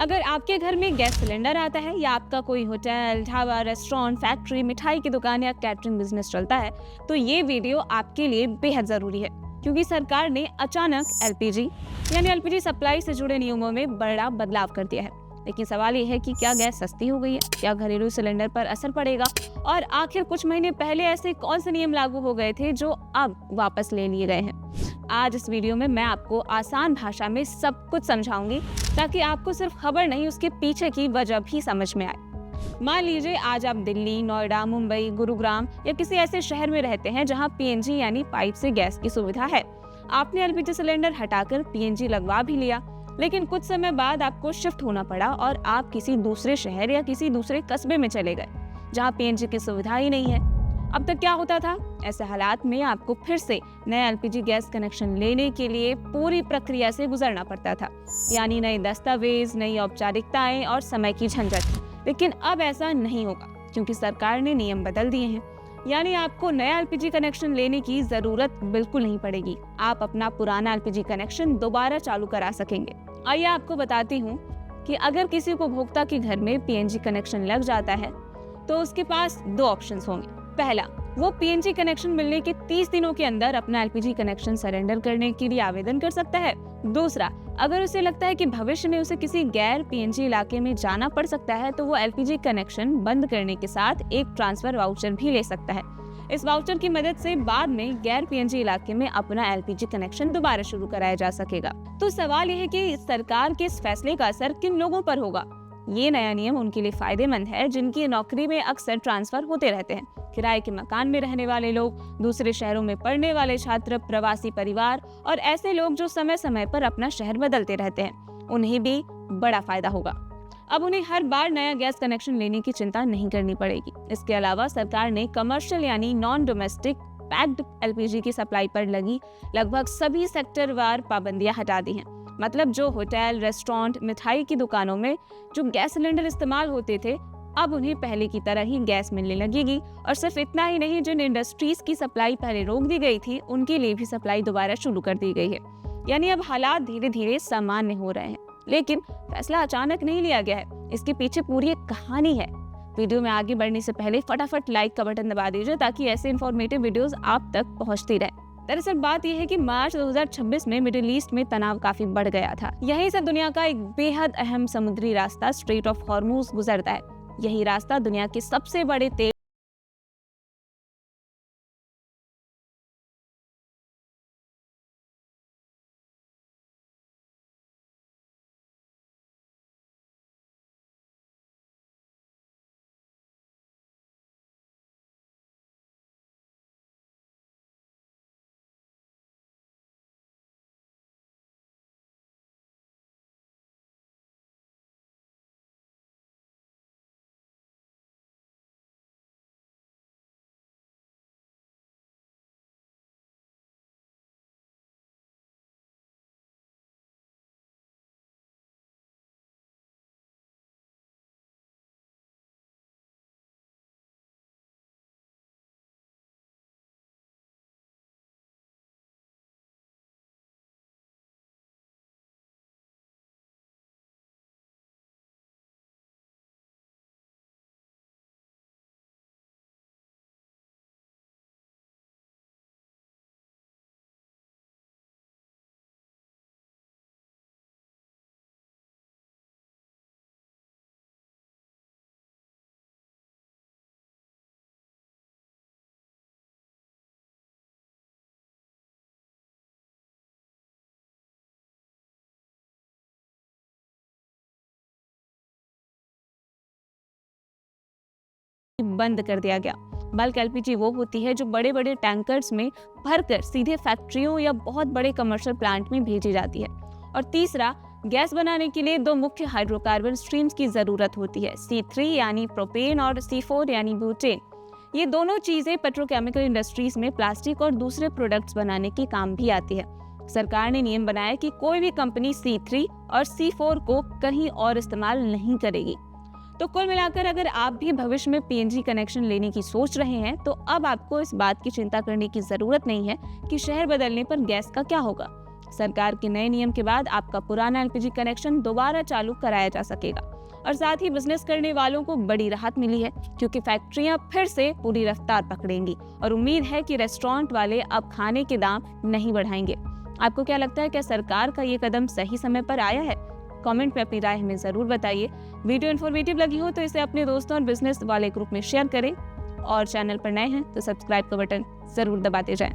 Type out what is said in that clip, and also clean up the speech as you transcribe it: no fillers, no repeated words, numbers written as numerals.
अगर आपके घर में गैस सिलेंडर आता है या आपका कोई होटल, ढाबा, रेस्टोरेंट, फैक्ट्री, मिठाई की दुकान या कैटरिंग बिजनेस चलता है, तो ये वीडियो आपके लिए बेहद जरूरी है, क्योंकि सरकार ने अचानक एलपीजी सप्लाई से जुड़े नियमों में बड़ा बदलाव कर दिया है। लेकिन सवाल ये है कि क्या गैस सस्ती हो गई है, क्या घरेलू सिलेंडर पर असर पड़ेगा, और आखिर कुछ महीने पहले ऐसे कौन से नियम लागू हो गए थे जो अब वापस ले लिए गए हैं। आज इस वीडियो में मैं आपको आसान भाषा में सब कुछ समझाऊंगी, ताकि आपको सिर्फ खबर नहीं, उसके पीछे की वजह भी समझ में आए। मान लीजिए आज आप दिल्ली, नोएडा, मुंबई, गुरुग्राम या किसी ऐसे शहर में रहते हैं जहां पीएनजी यानी पाइप से गैस की सुविधा है। आपने एलपीजी सिलेंडर हटाकर पीएनजी लगवा भी लिया, लेकिन कुछ समय बाद आपको शिफ्ट होना पड़ा और आप किसी दूसरे शहर या किसी दूसरे कस्बे में चले गए जहां पीएनजी की सुविधा ही नहीं है। अब तक क्या होता था? ऐसे हालात में आपको फिर से नया एलपीजी गैस कनेक्शन लेने के लिए पूरी प्रक्रिया से गुजरना पड़ता था, यानी नए दस्तावेज, नई औपचारिकताएं और समय की झंझट। लेकिन अब ऐसा नहीं होगा, क्योंकि सरकार ने नियम बदल दिए हैं। यानी आपको नया एलपीजी कनेक्शन लेने की जरूरत बिल्कुल नहीं पड़ेगी। आप अपना पुराना एलपीजी कनेक्शन दोबारा चालू करा सकेंगे। आइए आपको बताती हूँ कि अगर किसी उपभोक्ता के घर में पीएनजी कनेक्शन लग जाता है तो उसके पास दो ऑप्शंस होंगे। पहला, वो पीएनजी कनेक्शन मिलने के 30 दिनों के अंदर अपना एलपीजी कनेक्शन सरेंडर करने के लिए आवेदन कर सकता है। दूसरा, अगर उसे लगता है कि भविष्य में उसे किसी गैर पीएनजी इलाके में जाना पड़ सकता है, तो वो एलपीजी कनेक्शन बंद करने के साथ एक ट्रांसफर वाउचर भी ले सकता है। इस वाउचर की मदद से बाद में गैर पीएनजी इलाके में अपना एलपीजी कनेक्शन दोबारा शुरू कराया जा सकेगा। तो सवाल यह है कि सरकार के इस फैसले का असर किन लोगों पर होगा। ये नया नियम उनके लिए फायदेमंद है जिनकी नौकरी में अक्सर ट्रांसफर होते रहते हैं। किराए के मकान में रहने वाले लोग, दूसरे शहरों में पढ़ने वाले छात्र, प्रवासी परिवार और ऐसे लोग जो समय समय पर अपना शहर बदलते रहते हैं, उन्हें भी बड़ा फायदा होगा। अब उन्हें हर बार नया गैस कनेक्शन लेने की चिंता नहीं करनी पड़ेगी। इसके अलावा सरकार ने कमर्शियल यानी नॉन डोमेस्टिक पैक्ड एलपीजी की सप्लाई पर लगी लगभग सभी सेक्टरवार पाबंदियां हटा दी हैं। मतलब जो होटल, रेस्टोरेंट, मिठाई की दुकानों में जो गैस सिलेंडर इस्तेमाल होते थे, अब उन्हें पहले की तरह ही गैस मिलने लगेगी। और सिर्फ इतना ही नहीं, जिन इंडस्ट्रीज की सप्लाई पहले रोक दी गई थी, उनके लिए भी सप्लाई दोबारा शुरू कर दी गई है। यानी अब हालात धीरे धीरे सामान्य हो रहे हैं। लेकिन फैसला अचानक नहीं लिया गया है, इसके पीछे पूरी एक कहानी है। वीडियो में आगे बढ़ने से पहले फटाफट लाइक का बटन दबा दीजिए, ताकि ऐसे इंफॉर्मेटिव वीडियोस आप तक पहुंचती रहे। दरअसल बात यह है कि मार्च 2026 में मिडिल ईस्ट में तनाव काफी बढ़ गया था। यहीं से दुनिया का एक बेहद अहम समुद्री रास्ता स्ट्रेट ऑफ हॉर्मुज गुजरता है। यही रास्ता दुनिया के सबसे बड़े तेल बंद कर दिया गया। बल्क एलपीजी वो होती है जो बड़े बड़े टैंकर्स में भरकर सीधे फैक्ट्रियों या बहुत बड़े कमर्शियल प्लांट में भेजी जाती है। और तीसरा, गैस बनाने के लिए दो मुख्य हाइड्रोकार्बन स्ट्रीम्स की जरूरत होती है, C3 यानी प्रोपेन और C4 यानी ब्यूटेन। ये दोनों चीजें पेट्रोकेमिकल इंडस्ट्रीज में प्लास्टिक और दूसरे प्रोडक्ट्स बनाने के काम भी आती है। सरकार ने नियम बनाया कि कोई भी कंपनी C3 और C4 को कहीं और इस्तेमाल नहीं करेगी। तो कुल मिलाकर अगर आप भी भविष्य में पीएनजी कनेक्शन लेने की सोच रहे हैं, तो अब आपको इस बात की चिंता करने की जरूरत नहीं है कि शहर बदलने पर गैस का क्या होगा। सरकार के नए नियम के बाद आपका पुराना एलपीजी कनेक्शन दोबारा चालू कराया जा सकेगा। और साथ ही बिजनेस करने वालों को बड़ी राहत मिली है, क्योंकि फैक्ट्रियां फिर से पूरी रफ्तार पकड़ेंगी और उम्मीद है कि रेस्टोरेंट वाले अब खाने के दाम नहीं बढ़ाएंगे। आपको क्या लगता है, क्या सरकार का ये कदम सही समय पर आया है? कमेंट में अपनी राय हमें जरूर बताइए। वीडियो इन्फॉर्मेटिव लगी हो तो इसे अपने दोस्तों और बिजनेस वाले ग्रुप में शेयर करें और चैनल पर नए हैं तो सब्सक्राइब का बटन जरूर दबाते जाएं।